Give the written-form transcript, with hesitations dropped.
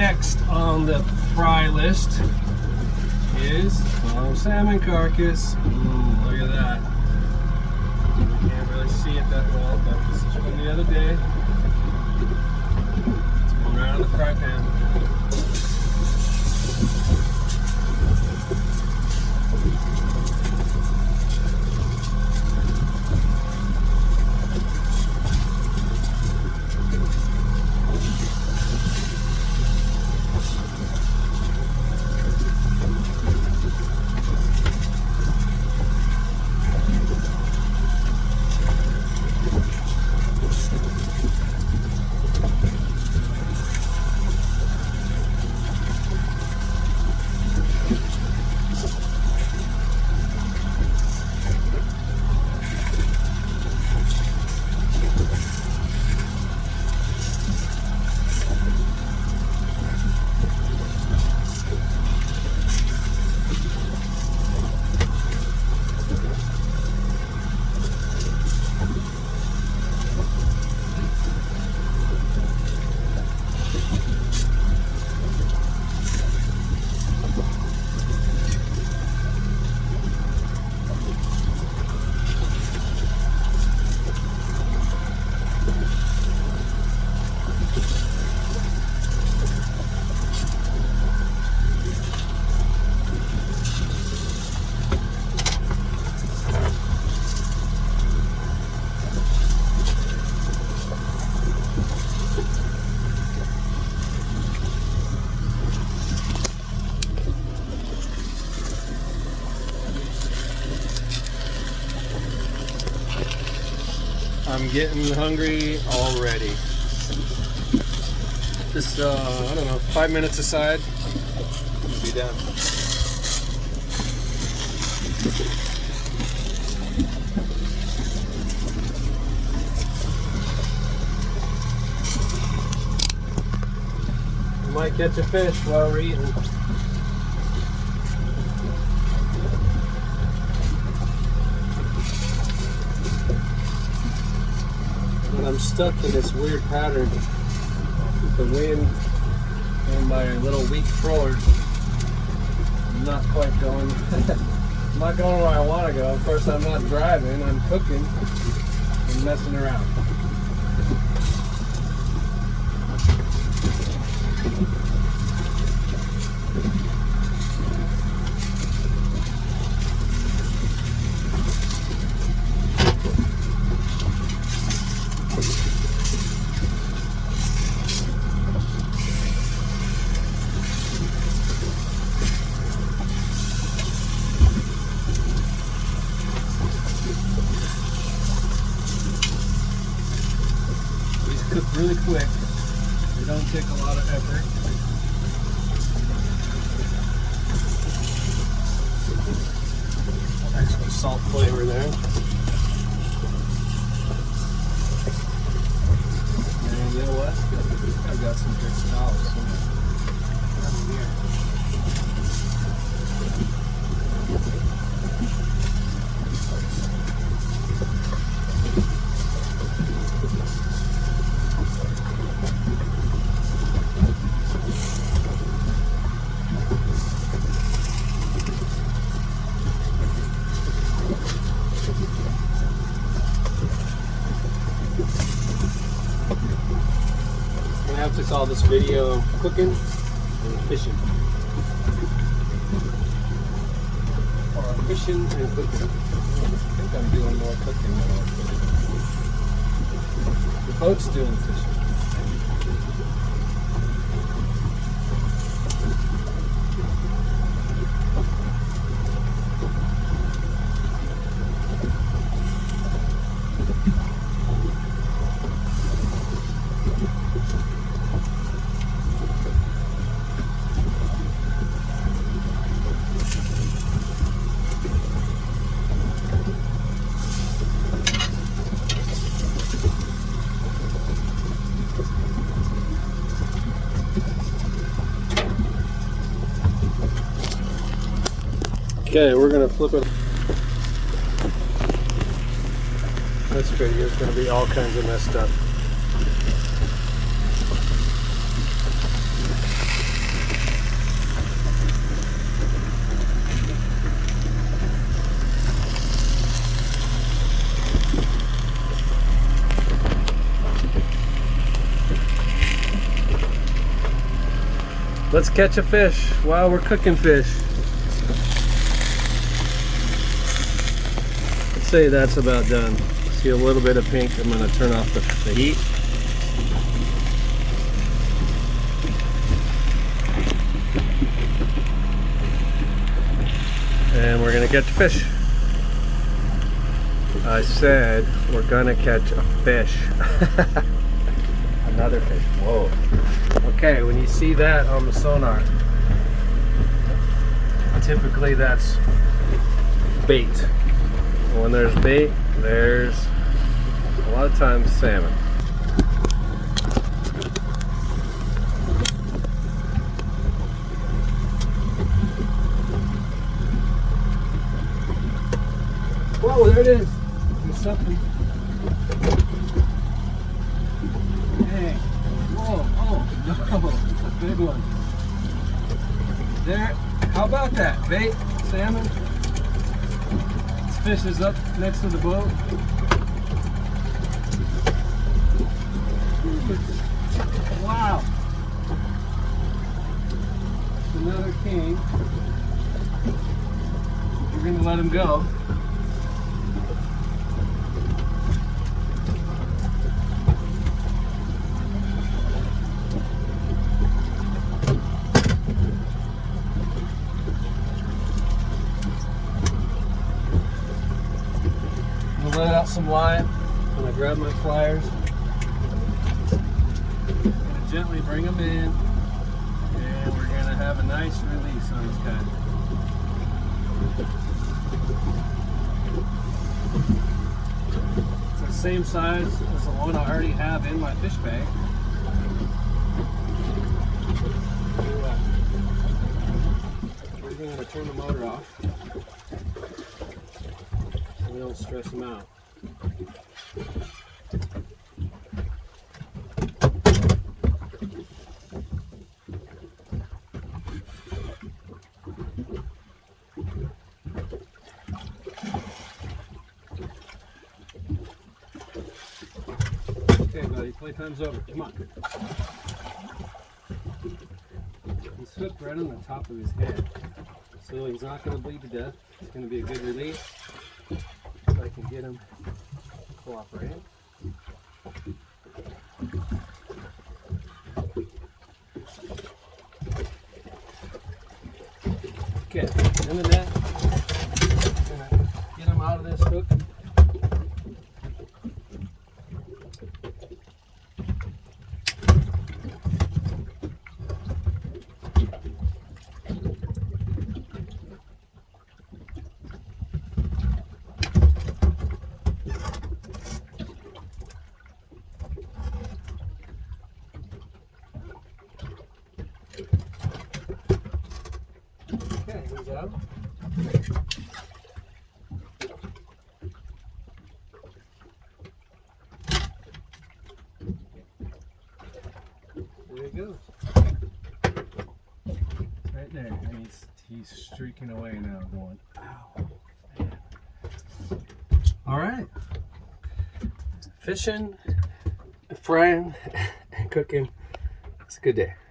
Next on the fry list is some salmon carcass. Look at that. You can't really see it that well, but this is from the other day. It's going right on the fry pan. I'm getting hungry already. Just, I don't know, 5 minutes aside, we'll be done. We might catch a fish while we're eating. I'm stuck in this weird pattern with the wind and my little weak trawler. I'm not quite going. I'm not going where I want to go. Of course, I'm not driving. I'm cooking and messing around. Cook really quick. They don't take a lot of effort. Extra salt flavor there. And you know what? I've got some good towels down here. I have to call this video cooking and fishing. Or fishing and cooking. I think I'm doing more cooking than I'm fishing. The boat's doing fishing. Okay, we're gonna flip it. This video is gonna be all kinds of messed up. let's catch a fish while we're cooking fish. Let's say that's about done. See a little bit of pink. I'm going to turn off the heat. And we're going to catch a fish. I said we're going to catch a fish. Another fish. Whoa. Okay, when you see that on the sonar, typically that's bait. When there's bait, there's a lot of times salmon. Whoa, there it is. There's something. Hey. Whoa, oh, no, it's a big one. There, how about that? Bait, salmon. This fish is up next to the boat. Wow. Another king. We're going to let him go. Let out some line. I'm going to grab my pliers. I'm going to gently bring them in, and we're going to have a nice release on this guy. It's the same size as the one I already have in my fish bag. We're going to turn the motor off. We don't stress them out. Okay, buddy, playtime's over. Come on. He's hooked right on the top of his head, so he's not going to bleed to death. It's going to be a good release. If I can get him cooperating. Okay, in the net. I'm gonna get him out of this hook. Okay, he's out. There he goes. Right there. And he's streaking away now, going, ow, man. All right. Fishing, frying, and cooking. It's a good day.